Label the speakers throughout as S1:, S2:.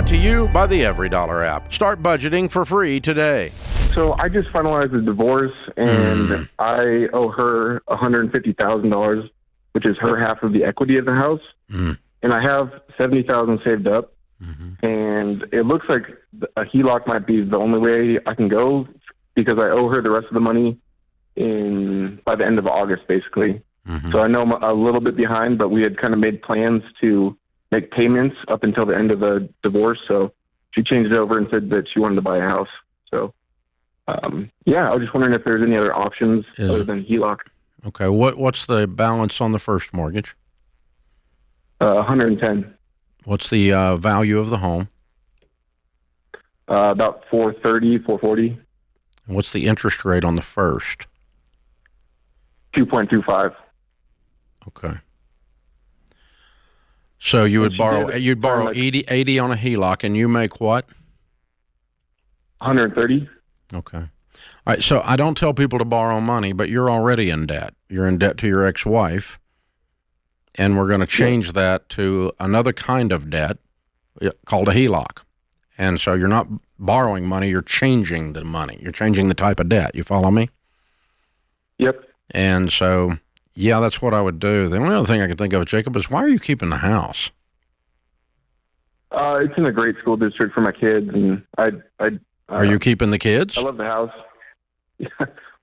S1: Brought to you by the Every Dollar app. Start budgeting for free today.
S2: So I just finalized a divorce, and I owe her $150,000, which is her half of the equity of the house. And I have $70,000 saved up, and it looks like a HELOC might be the only way I can go because I owe her the rest of the money by the end of August, basically. So I know I'm a little bit behind, but we had kind of made plans to make payments up until the end of the divorce. So she changed it over and said that she wanted to buy a house. So, yeah, I was just wondering if there's any other options other than HELOC.
S1: Okay. What's the balance on the first mortgage?
S2: 110.
S1: What's the value of the home?
S2: About 430, 440.
S1: And what's the interest rate on the first?
S2: 2.25.
S1: Okay. So you'd borrow 80 on a HELOC, and you make what?
S2: 130.
S1: Okay. All right. So I don't tell people to borrow money, but you're already in debt. You're in debt to your ex-wife, and we're going to change that to another kind of debt called a HELOC. And so you're not borrowing money, you're changing the money. You're changing the type of debt. You follow me?
S2: Yep.
S1: And so, yeah, that's what I would do. The only other thing I could think of, Jacob, is why are you keeping the house?
S2: It's in a great school district for my kids, and
S1: Are you keeping the kids?
S2: I love the house.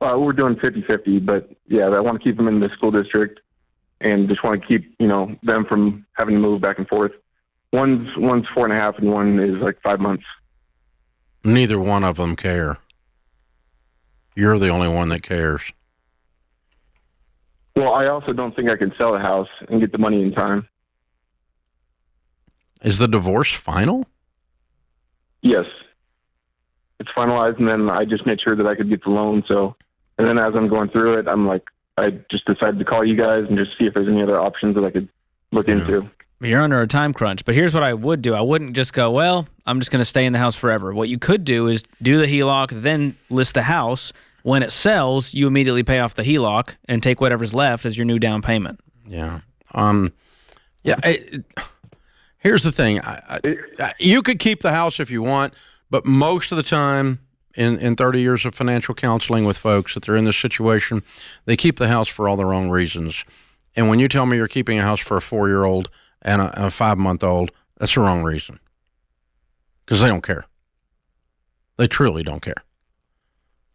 S2: We're doing 50-50, but yeah, I want to keep them in the school district and just want to keep, them from having to move back and forth. One's 4.5 and one is like 5 months.
S1: Neither one of them care. You're the only one that cares.
S2: Well, I also don't think I can sell the house and get the money in time.
S1: Is the divorce final?
S2: Yes. It's finalized, and then I just made sure that I could get the loan. And then as I'm going through it, I just decided to call you guys and just see if there's any other options that I could look into.
S3: You're under a time crunch, but here's what I would do. I wouldn't just go, well, I'm just going to stay in the house forever. What you could do is do the HELOC, then list the house. When it sells, you immediately pay off the HELOC and take whatever's left as your new down payment.
S1: Yeah. Here's the thing. You could keep the house if you want, but most of the time in 30 years of financial counseling with folks that they're in this situation, they keep the house for all the wrong reasons. And when you tell me you're keeping a house for a 4-year-old and a 5-month-old, that's the wrong reason. Because they don't care. They truly don't care.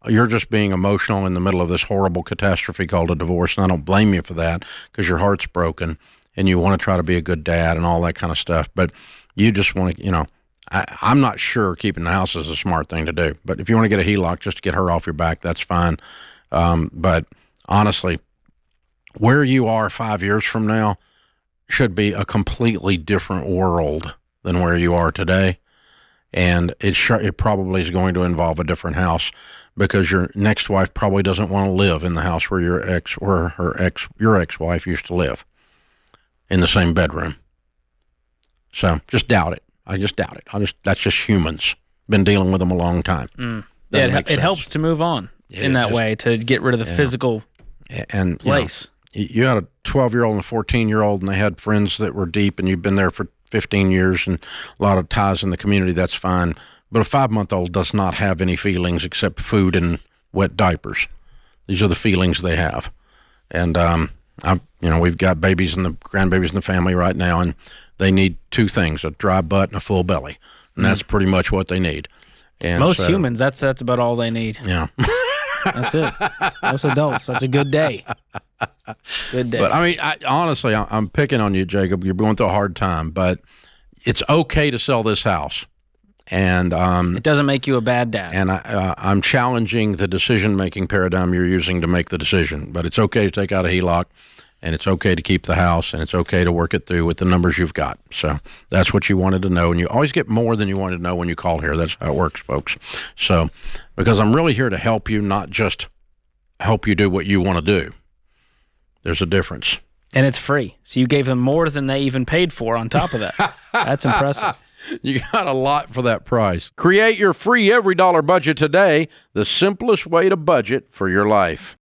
S1: You're just being emotional in the middle of this horrible catastrophe called a divorce, and I don't blame you for that because your heart's broken and you want to try to be a good dad and all that kind of stuff. But you just want to, I'm not sure keeping the house is a smart thing to do. But if you want to get a HELOC just to get her off your back, that's fine. But honestly, where you are 5 years from now should be a completely different world than where you are today. And it probably is going to involve a different house because your next wife probably doesn't want to live in the house where your ex-wife used to live in the same bedroom. So just doubt it. I just doubt it. That's just humans. Been dealing with them a long time.
S3: Yeah, it helps to move on way to get rid of the physical place.
S1: You had a 12-year-old and a 14-year-old, and they had friends that were deep, and you've been there for 15 years and a lot of ties in the community. That's fine. But a 5-month-old does not have any feelings except food and wet diapers. These are the feelings they have. And, we've got babies and the grandbabies in the family right now, and they need two things, a dry butt and a full belly. And that's pretty much what they need. And
S3: most humans, that's about all they need.
S1: Yeah.
S3: That's it. Most adults, that's a good day. Good day.
S1: But I mean, honestly, I'm picking on you, Jacob. You're going through a hard time, but it's okay to sell this house. And
S3: it doesn't make you a bad dad.
S1: And I'm challenging the decision-making paradigm you're using to make the decision. But it's okay to take out a HELOC, and it's okay to keep the house, and it's okay to work it through with the numbers you've got. So that's what you wanted to know. And you always get more than you wanted to know when you call here. That's how it works, folks. So because I'm really here to help you, not just help you do what you want to do. There's a difference.
S3: And it's free. So you gave them more than they even paid for on top of that. That's impressive.
S1: You got a lot for that price. Create your free Every Dollar budget today, the simplest way to budget for your life.